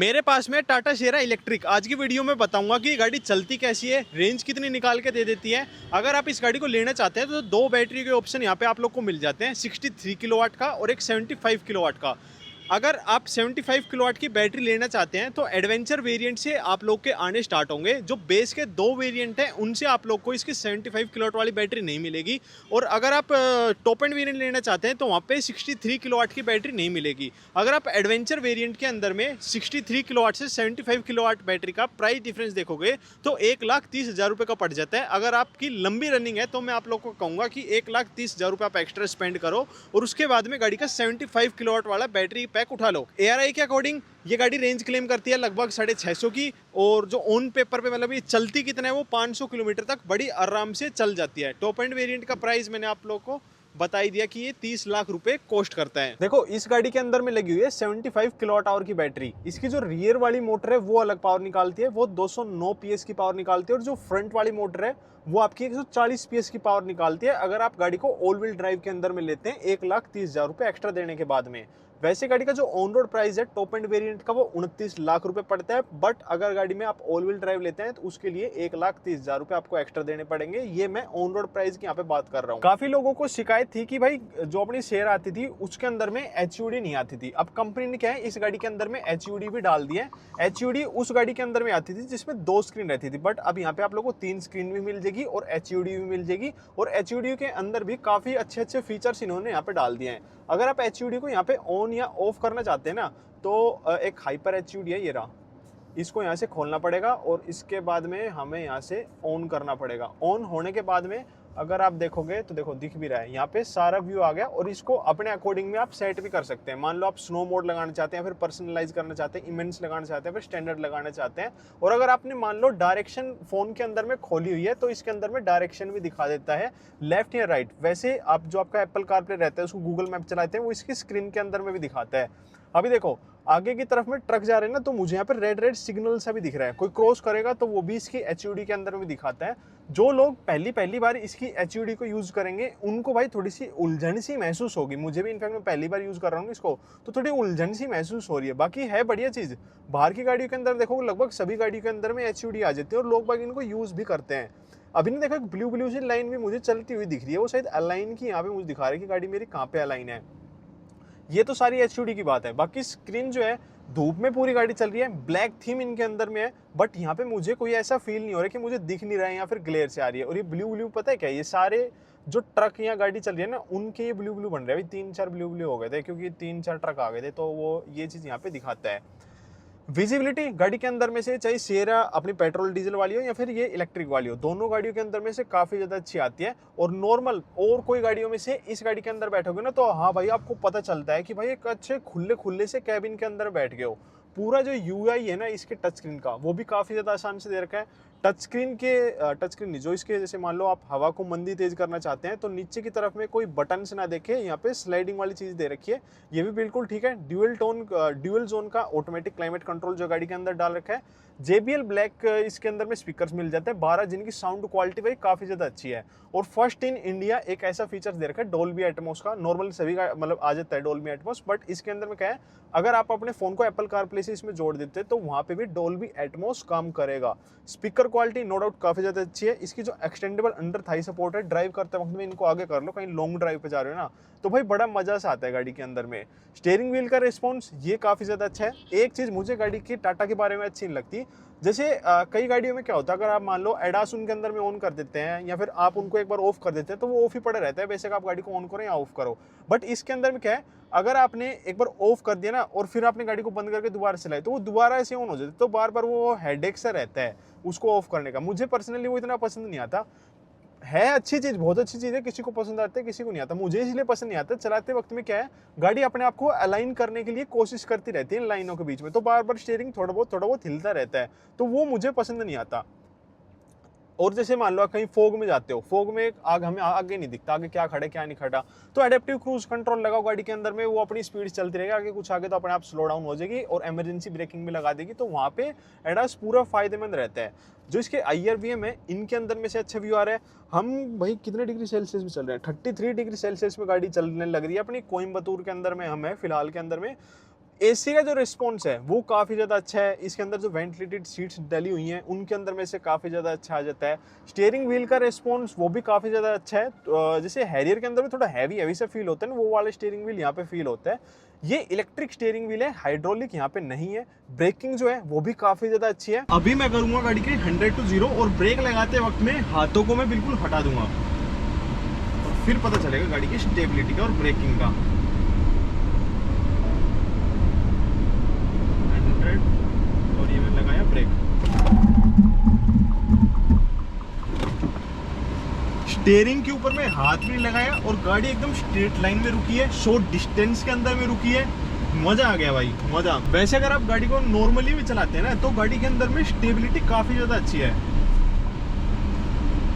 मेरे पास में टाटा शेरा इलेक्ट्रिक। आज की वीडियो में बताऊंगा कि ये गाड़ी चलती कैसी है, रेंज कितनी निकाल के दे देती है। अगर आप इस गाड़ी को लेना चाहते हैं तो दो बैटरी के ऑप्शन यहाँ पे आप लोग को मिल जाते हैं, 63 किलोवाट का और एक 75 किलोवाट का। अगर आप 75 किलोवाट की बैटरी लेना चाहते हैं तो एडवेंचर वेरिएंट से आप लोग के आने स्टार्ट होंगे। जो बेस के दो वेरिएंट हैं उनसे आप लोग को इसकी 75 किलोवाट वाली बैटरी नहीं मिलेगी। और अगर आप टॉप एंड वेरिएंट लेना चाहते हैं तो वहाँ पे 63 किलोवाट की बैटरी नहीं मिलेगी। अगर आप एडवेंचर वेरिएंट के अंदर में 63 किलोवाट से 75 किलोवाट बैटरी का प्राइस डिफरेंस देखोगे तो 1,30,000 रुपये का पड़ जाता है। अगर आपकी लंबी रनिंग है तो मैं आप लोग को कहूँगा कि 1,30,000 रुपये आप एक्स्ट्रा स्पेंड करो और उसके बाद में गाड़ी का 75 किलोवाट वाला बैटरी पैक उठा लो। ARAI के अकॉर्डिंग ये गाड़ी रेंज क्लेम करती है लगभग 650 की, और जो ऑन पेपर पे मतलब ये चलती कितना है वो 500 किलोमीटर तक बड़ी आराम से चल जाती है। टॉप एंड वेरिएंट का प्राइस मैंने आप लोग को बता ही दिया कि ये 30 लाख रुपए कॉस्ट करता है। देखो इस गाड़ी के अंदर में लगी हुई है 75 किलोवाट आवर की बैटरी। इसकी जो रियर वाली मोटर है वो अलग पावर निकालती है, वो 209 PS की पावर निकालती है, और जो फ्रंट वाली मोटर है वो आपकी 140 PS की पावर निकालती है। अगर आप गाड़ी को ऑल व्हील ड्राइव के अंदर में लेते हैं 1,30,000 रुपए एक्स्ट्रा देने के बाद में। वैसे गाड़ी का जो ऑन रोड प्राइस है टॉप एंड वेरिएंट का वो 29 लाख रुपए पड़ता है, बट अगर गाड़ी में आप ऑल व्हील ड्राइव लेते हैं तो उसके लिए 1,30,000 रुपए आपको एक्स्ट्रा देने पड़ेंगे। ये मैं ऑन रोड प्राइस की यहाँ पे बात कर रहा हूँ। काफी लोगों को शिकायत थी कि भाई जो अपनी शेयर आती थी उसके अंदर में HUD नहीं आती थी। अब कंपनी ने क्या है इस गाड़ी के अंदर में HUD भी डाल दिया है। HUD उस गाड़ी के अंदर में आती थी जिसमें 2 स्क्रीन रहती थी, बट अब यहाँ पे आप लोगों को 3 स्क्रीन भी मिल जाएगी और HUD भी मिल जाएगी। और HUD के अंदर भी काफी अच्छे अच्छे फीचर्स इन्होंने यहाँ पे डाल दिए हैं। अगर आप HUD को यहाँ पे ऑन या ऑफ करना चाहते हैं ना तो एक हाइपर HUD है, ये रहा। इसको यहाँ से खोलना पड़ेगा और इसके बाद में हमें यहाँ से ऑन करना पड़ेगा। ऑन होने के बाद में अगर आप देखोगे तो देखो दिख भी रहा है यहाँ पे सारा व्यू आ गया, और इसको अपने अकॉर्डिंग में आप सेट भी कर सकते हैं। मान लो आप स्नो मोड लगाना चाहते हैं, फिर पर्सनलाइज करना चाहते हैं, इमेंस लगाना चाहते हैं, फिर स्टैंडर्ड लगाना चाहते हैं। और अगर आपने मान लो डायरेक्शन फोन के अंदर में खोली हुई है तो इसके अंदर में डायरेक्शन भी दिखा देता है, लेफ्ट या राइट। वैसे आप जो आपका एप्पल कारप्ले रहता है उसको गूगल मैप चलाते हैं वो इसकी स्क्रीन के अंदर में भी दिखाता है। अभी देखो आगे की तरफ में ट्रक जा रहे हैं ना तो मुझे यहाँ पे रेड रेड सिग्नल सा भी दिख रहा है, कोई क्रॉस करेगा तो वो भी इसकी HUD के अंदर में दिखाता है। जो लोग पहली बार इसकी HUD को यूज करेंगे उनको भाई थोड़ी सी उलझन सी महसूस होगी। मुझे भी इनफैक्ट मैं पहली बार यूज कर रहा हूँ इसको तो थोड़ी उलझन सी महसूस हो रही है। बाकी है बढ़िया चीज। बाहर की गाड़ियों के अंदर देखो लगभग सभी गाड़ियों के अंदर में HUD आ जाती है और लोग बाग इनको यूज भी करते हैं। अभी नहीं देखा ब्लू सी लाइन भी मुझे चलती हुई दिख रही है, वो शायद अलाइन की यहाँ पे मुझे दिखा रहा है कि गाड़ी मेरी कहाँ पे अलाइन है। ये तो सारी HUD की बात है। बाकी स्क्रीन जो है धूप में पूरी गाड़ी चल रही है, ब्लैक थीम इनके अंदर में है, बट यहाँ पे मुझे कोई ऐसा फील नहीं हो रहा कि मुझे दिख नहीं रहा है या फिर ग्लेयर से आ रही है। और ये ब्लू पता है क्या, ये सारे जो ट्रक या गाड़ी चल रही है ना उनके ये ब्लू बन रहे हैं। अभी 3-4 ब्लू हो गए थे क्योंकि 3-4 ट्रक आ गए थे, तो वो ये चीज़ यहाँ पे दिखाता है। विजिबिलिटी गाड़ी के अंदर में से चाहे शेरा अपनी पेट्रोल डीजल वाली हो या फिर ये इलेक्ट्रिक वाली हो, दोनों गाड़ियों के अंदर में से काफी ज्यादा अच्छी आती है। और नॉर्मल और कोई गाड़ियों में से इस गाड़ी के अंदर बैठोगे ना तो हाँ भाई आपको पता चलता है कि भाई एक अच्छे खुले से कैबिन के अंदर बैठ गए हो। पूरा जो UI है ना इसके टच स्क्रीन का वो भी काफी ज्यादा आसान से दे रखा है। टच स्क्रीन नहीं, जो इसके जैसे मान लो आप हवा को मंदी तेज करना चाहते हैं तो नीचे की तरफ में कोई बटन से ना देखे यहाँ पे स्लाइडिंग वाली चीज दे रखी है, ये भी बिल्कुल ठीक है। ड्यूअल जोन का ऑटोमेटिक क्लाइमेट कंट्रोल जो गाड़ी के अंदर डाल रखा है। JBL ब्लैक इसके अंदर में स्पीकर्स मिल जाते हैं 12, जिनकी साउंड क्वालिटी भाई काफी ज्यादा अच्छी है। और फर्स्ट इन इंडिया एक ऐसा फीचर दे रखा है डोल्बी एटमॉस का। नॉर्मल सभी का मतलब आ जाता है डोल्बी एटमॉस, बट इसके अंदर में क्या है अगर आप अपने फोन को एप्पल कारप्ले से इसमें जोड़ देते हैं तो वहां पे भी डोल्बी एटमॉस काम करेगा। स्पीकर क्वालिटी नो डाउट काफी ज्यादा अच्छी है। इसकी जो एक्सटेंडेबल अंडर थाई सपोर्ट है, ड्राइव करते वक्त में इनको आगे कर लो, कहीं लॉन्ग ड्राइव पे जा रहे हो ना तो भाई बड़ा मजा सा आता है गाड़ी के अंदर में। स्टीयरिंग व्हील का रिस्पॉन्स ये काफी ज्यादा अच्छा है। एक चीज मुझे गाड़ी की टाटा के बारे में अच्छी नहीं लगती, जैसे कई गाड़ियों में क्या होता है अगर आप मान लो एडास उनके अंदर में ऑन कर देते हैं या फिर आप उनको एक बार ऑफ कर देते हैं तो वो ऑफ ही पड़े रहता है, बेशक आप गाड़ी को ऑन करो या ऑफ करो। बट इसके अंदर में क्या है अगर आपने एक बार ऑफ कर दिया ना और फिर आपने गाड़ी को बंद करके दोबारा चलाई तो वो दोबारा ऐसे ऑन हो जाती है, तो बार बार वो हेडेक सा रहता है उसको ऑफ करने का। मुझे पर्सनली वो इतना पसंद नहीं आता। है अच्छी चीज, बहुत अच्छी चीज है, किसी को पसंद आता है किसी को नहीं आता। मुझे इसलिए पसंद नहीं आता, चलाते वक्त में क्या है गाड़ी अपने आप को अलाइन करने के लिए कोशिश करती रहती है लाइनों के बीच में, तो बार बार स्टीयरिंग थोड़ा बहुत हिलता रहता है, तो वो मुझे पसंद नहीं आता। और जैसे मान लो कहीं फोग में जाते हो, फोग में आग हमें आगे नहीं दिखता, आगे क्या खड़े क्या नहीं खड़ा, तो एडेप्टिव क्रूज कंट्रोल लगाओ गाड़ी के अंदर में, वो अपनी स्पीड चलती रहेगी, आगे कुछ आगे तो अपने आप स्लो डाउन हो जाएगी और इमरजेंसी ब्रेकिंग भी लगा देगी, तो वहाँ पे एडास पूरा फायदेमंद रहता है। जो इसके IRVM है इनके अंदर में से अच्छा व्यू आ रहा है। हम भाई कितने डिग्री सेल्सियस में चल रहे हैं, 33 डिग्री सेल्सियस में गाड़ी चलने लग रही है अपनी कोयम्बतूर के अंदर में हम है फिलहाल के अंदर में। एसी का जो रिस्पॉन्स है वो काफ़ी ज़्यादा अच्छा है। इसके अंदर जो वेंटिलेटेड सीट्स डली हुई हैं उनके अंदर में से काफ़ी ज़्यादा अच्छा आ जाता है। स्टीयरिंग व्हील का रिस्पॉन्स वो भी काफ़ी ज़्यादा अच्छा है। तो जैसे हैरियर के अंदर में थोड़ा हैवी सा फील होता है ना, वो वाला स्टीयरिंग व्हील यहाँ पे फील होता है। ये इलेक्ट्रिक स्टीयरिंग व्हील है, हाइड्रोलिक यहाँ पे नहीं है। ब्रेकिंग जो है वो भी काफ़ी ज़्यादा अच्छी है। अभी मैं करूँगा गाड़ी के 100 to 0 और ब्रेक लगाते वक्त में हाथों को मैं बिल्कुल हटा दूंगा और फिर पता चलेगा गाड़ी की स्टेबिलिटी का और ब्रेकिंग का। और ये मैंने लगाया ब्रेक। स्टीयरिंग के ऊपर में हाथ भी नहीं लगाया और गाड़ी एकदम स्ट्रेट लाइन में रुकी है, शॉर्ट डिस्टेंस के अंदर में रुकी है। मजा आ गया भाई, मजा। वैसे अगर आप गाड़ी को नॉर्मली भी चलाते हैं ना तो गाड़ी के अंदर में स्टेबिलिटी काफी ज्यादा अच्छी है।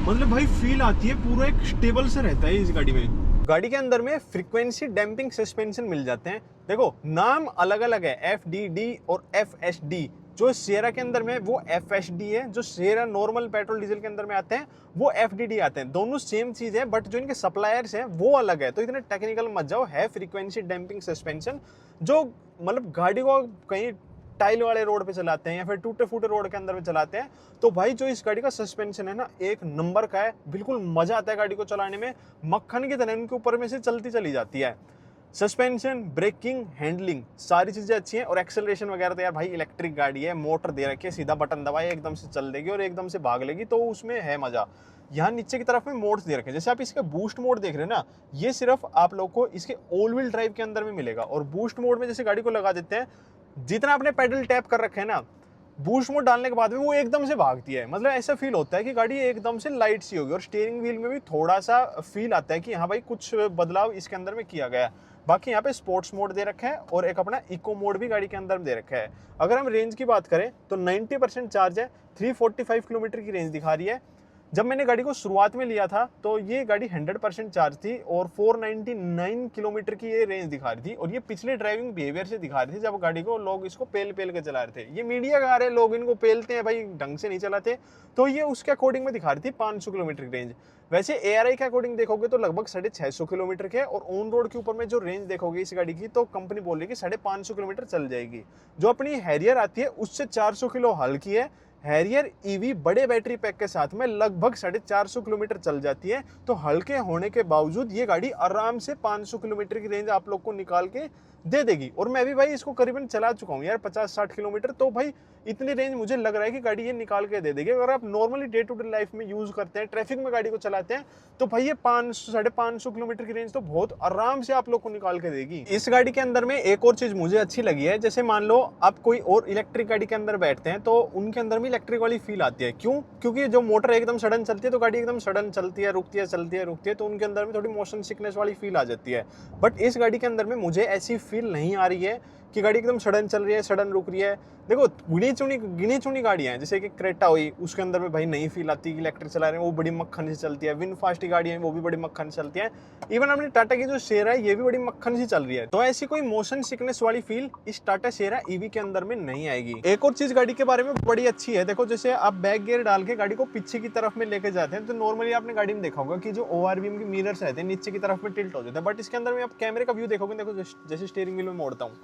मतलब भाई फील आती है, पूरा एक स्टेबल से रहता है इस गाड़ी में। गाड़ी के अंदर में फ्रीक्वेंसी डैम्पिंग सस्पेंशन मिल जाते हैं। देखो नाम अलग अलग है, FDD और FSD। जो सिएरा के अंदर में वो FSD है, जो सिएरा नॉर्मल पेट्रोल डीजल के अंदर में आते हैं वो FDD आते हैं। दोनों सेम चीज है बट जो इनके सप्लायर्स हैं वो अलग है, तो इतने टेक्निकल मत जाओ। है फ्रीक्वेंसी डैम्पिंग सस्पेंशन, जो मतलब गाड़ी को कहीं टाइल वाले रोड पे चलाते हैं या फिर टूटे फूटे रोड के अंदर में चलाते हैं तो भाई जो इस गाड़ी का सस्पेंशन है ना एक नंबर का है। बिल्कुल मजा आता है गाड़ी को चलाने में, मक्खन की तरह इनके ऊपर में से चलती चली जाती है। सस्पेंशन, ब्रेकिंग, हैंडलिंग सारी चीजें अच्छी हैं। और एक्सेलरेशन वगैरह तो यार भाई इलेक्ट्रिक गाड़ी है, मोटर दे रखी है, सीधा बटन दबाए एकदम से चल देगी और एकदम से भाग लेगी, तो उसमें है मजा। यहाँ नीचे की तरफ में मोड्स दे रखे हैं, जैसे आप इसका बूस्ट मोड देख रहे हैं ना, ये सिर्फ आप लोग को इसके ऑल व्हील ड्राइव के अंदर में मिलेगा। और बूस्ट मोड में जैसे गाड़ी को लगा देते हैं, जितना आपने पेडल टैप कर रखे है ना, बूस्ट मोड डालने के बाद में वो एकदम से भागती है। मतलब ऐसा फील होता है कि गाड़ी एकदम से लाइट सी होगी। और स्टीयरिंग व्हील में भी थोड़ा सा फील आता है कि हाँ भाई कुछ बदलाव इसके अंदर में किया गया है। बाकी यहाँ पे स्पोर्ट्स मोड दे रखा है और एक अपना इको मोड भी गाड़ी के अंदर दे रखा है। अगर हम रेंज की बात करें तो 90% चार्ज है, 345 किलोमीटर की रेंज दिखा रही है। जब मैंने गाड़ी को शुरुआत में लिया था तो ये गाड़ी 100% चार्ज थी और 499 किलोमीटर की ये रेंज दिखा रही थी। और ये पिछले ड्राइविंग बिहेवियर से दिखा रही थी जब गाड़ी को लोग इसको पेल के चला रहे थे। ये मीडिया कार है, लोग इनको पेलते हैं भाई, ढंग से नहीं चलाते, तो ये उसके अकॉर्डिंग में दिखा रही थी 500 किलोमीटर की रेंज। वैसे ARI के अकॉर्डिंग देखोगे तो लगभग 650 किलोमीटर के, और ऑन रोड के ऊपर में जो रेंज देखोगे इस गाड़ी की तो कंपनी बोल रही है कि 550 किलोमीटर चल जाएगी। जो अपनी हैरियर आती है उससे 400 किलो हल्की है। हैरियर EV बड़े बैटरी पैक के साथ में लगभग 450 किलोमीटर चल जाती है। तो हल्के होने के बावजूद ये गाड़ी आराम से 500 किलोमीटर की रेंज आप लोग को निकाल के दे देगी। और मैं भी भाई इसको करीबन चला चुका हूँ यार 50-60 किलोमीटर, तो भाई इतनी रेंज मुझे लग रहा है कि गाड़ी ये निकाल के दे देगी। अगर आप normally day to day life में यूज करते हैं, ट्रैफिक में गाड़ी को चलाते हैं, तो भाई ये 500-550 किलोमीटर की रेंज तो बहुत आराम से आप लोग को निकाल के देगी। इस गाड़ी के अंदर में एक और चीज मुझे अच्छी लगी है, जैसे मान लो आप कोई और इलेक्ट्रिक गाड़ी के अंदर बैठते हैं तो उनके अंदर में इलेक्ट्रिक वाली फील आती है। क्यों? क्योंकि जो मोटर एकदम सडन चलती है तो गाड़ी एकदम सडन चलती है, रुकती है, चलती है, रुकती है, तो उनके अंदर में थोड़ी मोशन सिकनेस वाली फील आ जाती है। बट इस गाड़ी के अंदर में मुझे ऐसी फील नहीं आ रही है कि गाड़ी एकदम सडन चल रही है, सडन रुक रही है। देखो गिनी चुनी गाड़ियां हैं, जैसे कि क्रेटा हुई, उसके अंदर में भाई नहीं फील आती कि इलेक्ट्रिक चला रहे हैं, वो बड़ी मक्खन से चलती है। विनफास्ट गाड़ियां हैं वो भी बड़ी मक्खन से चलती हैं। इवन अपनी टाटा की जो शेरा है ये भी बड़ी मक्खन से चल रही है। तो ऐसी कोई मोशन सिकनेस वाली फील इस टाटा शेरा EV के अंदर में नहीं आएगी। एक और चीज गाड़ी के बारे में बड़ी अच्छी है, देखो जैसे आप बैक गियर डाल के गाड़ी को पीछे की तरफ में लेके जाते हैं तो नॉर्मली आपने गाड़ी में देखा होगा कि जो ORVM की मिरर्स रहते हैं नीचे की तरफ में टिल्ट हो जाते हैं। बट इसके अंदर में आप कैमरे का व्यू देखोगे, देखो जैसे स्टीयरिंग व्हील में मोड़ता हूँ,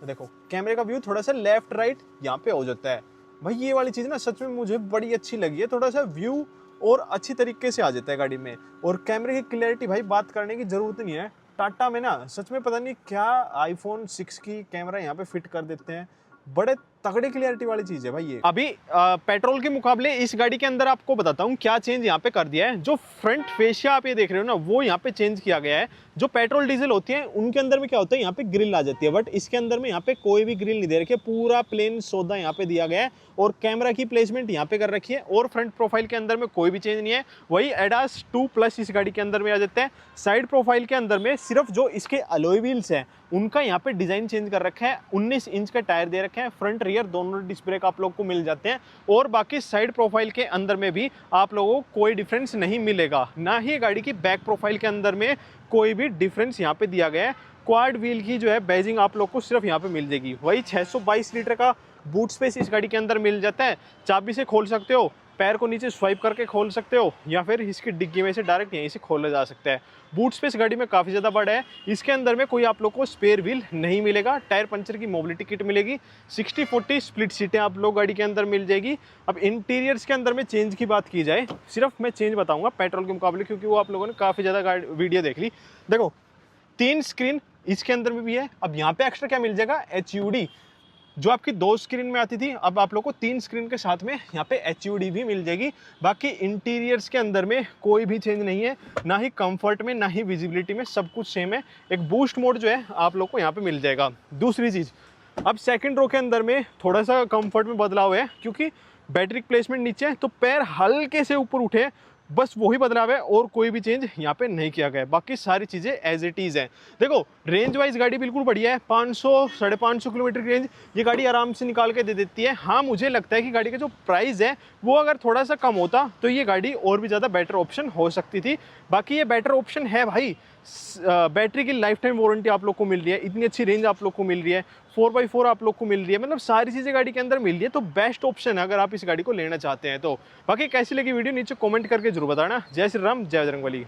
देखो कैमरे का व्यू थोड़ा सा लेफ्ट राइट यहाँ पे हो जाता है। भाई ये वाली चीज ना सच में मुझे बड़ी अच्छी लगी है, थोड़ा सा व्यू और अच्छी तरीके से आ जाता है गाड़ी में। और कैमरे की क्लैरिटी भाई बात करने की जरूरत नहीं है। टाटा में ना सच में पता नहीं क्या iPhone 6 की कैमरा यहाँ पे फिट कर देते हैं, बड़े तगड़े क्लियरिटी वाली चीज है भाई ये। अभी पेट्रोल के मुकाबले इस गाड़ी के अंदर आपको बताता हूँ क्या चेंज यहाँ पे कर दिया है। जो फ्रंट फेशिया आप ये देख रहे हो ना वो यहाँ पे चेंज किया गया है। जो पेट्रोल डीजल होती है उनके अंदर में क्या होता है, यहाँ पे ग्रिल आ जाती है, बट इसके अंदर में यहाँ पे कोई भी ग्रिल नहीं दे रखी है, पूरा प्लेन सौदा यहाँ पे दिया गया है। और कैमरा की प्लेसमेंट यहाँ पे कर रखी है। और फ्रंट प्रोफाइल के अंदर में कोई भी चेंज नहीं है, वही ADAS 2+ इस गाड़ी के अंदर में आ जाता है। साइड प्रोफाइल के अंदर में सिर्फ जो इसके अलॉय व्हील्स हैं उनका यहाँ पे डिजाइन चेंज कर रखा है। 19 इंच का टायर दे रखे हैं, फ्रंट रियर दोनों डिस्क ब्रेक आप लोग को मिल जाते हैं। और बाकी साइड प्रोफाइल के अंदर में भी आप लोगों को कोई डिफरेंस नहीं मिलेगा, ना ही गाड़ी की बैक प्रोफाइल के अंदर में कोई भी डिफरेंस यहाँ पे दिया गया है। क्वाड व्हील की जो है बैजिंग आप लोग को सिर्फ यहाँ पे मिल जाएगी। वही 622 लीटर का बूट स्पेस इस गाड़ी के अंदर मिल जाता है, चाबी से खोल सकते हो, पैर को नीचे स्वाइप करके खोल सकते हो या फिर इसकी डिग्गी में से डायरेक्ट यहीं से खोला जा सकता है। बूट स्पेस गाड़ी में काफ़ी ज़्यादा बड़ा है। इसके अंदर में कोई आप लोग को स्पेयर व्हील नहीं मिलेगा। टायर पंचर की मोबिलिटी किट मिलेगी। 60-40 स्प्लिट सीटें आप लोग गाड़ी के अंदर मिल जाएगी। अब इंटीरियर्स के अंदर में चेंज की बात की जाए, सिर्फ मैं चेंज बताऊंगा पेट्रोल के मुकाबले, क्योंकि वो आप लोगों ने काफ़ी ज़्यादा वीडियो देख ली। देखो 3 स्क्रीन इसके अंदर में भी है। अब यहाँ पे एक्स्ट्रा क्या मिल जाएगा, HUD, जो आपकी 2 स्क्रीन में आती थी अब आप लोग को 3 स्क्रीन के साथ में यहाँ पे HUD भी मिल जाएगी। बाकी इंटीरियर्स के अंदर में कोई भी चेंज नहीं है, ना ही कंफर्ट में ना ही विजिबिलिटी में, सब कुछ सेम है। एक बूस्ट मोड जो है आप लोग को यहाँ पे मिल जाएगा। दूसरी चीज़, अब सेकंड रो के अंदर में थोड़ा सा कंफर्ट में बदलाव है, क्योंकि बैटरी प्लेसमेंट नीचे है तो पैर हल्के से ऊपर उठे, बस वही बदलाव है और कोई भी चेंज यहाँ पे नहीं किया गया है। बाकी सारी चीज़ें एज इट इज़ है। देखो रेंज वाइज गाड़ी बिल्कुल बढ़िया है। 500-550 किलोमीटर की रेंज ये गाड़ी आराम से निकाल के दे देती है। हाँ, मुझे लगता है कि गाड़ी का जो प्राइस है वो अगर थोड़ा सा कम होता तो ये गाड़ी और भी ज़्यादा बेटर ऑप्शन हो सकती थी। बाकी ये बेटर ऑप्शन है भाई। बैटरी की लाइफ टाइम वारंटी आप लोग को मिल रही है, इतनी अच्छी रेंज आप लोग को मिल रही है, 4x4 आप लोग को मिल रही है, मतलब सारी चीज़ें गाड़ी के अंदर मिल रही है। तो बेस्ट ऑप्शन है अगर आप इस गाड़ी को लेना चाहते हैं तो। बाकी कैसी लगी वीडियो नीचे कमेंट करके जरूर बताना। जय श्री राम, जय बजरंगबली।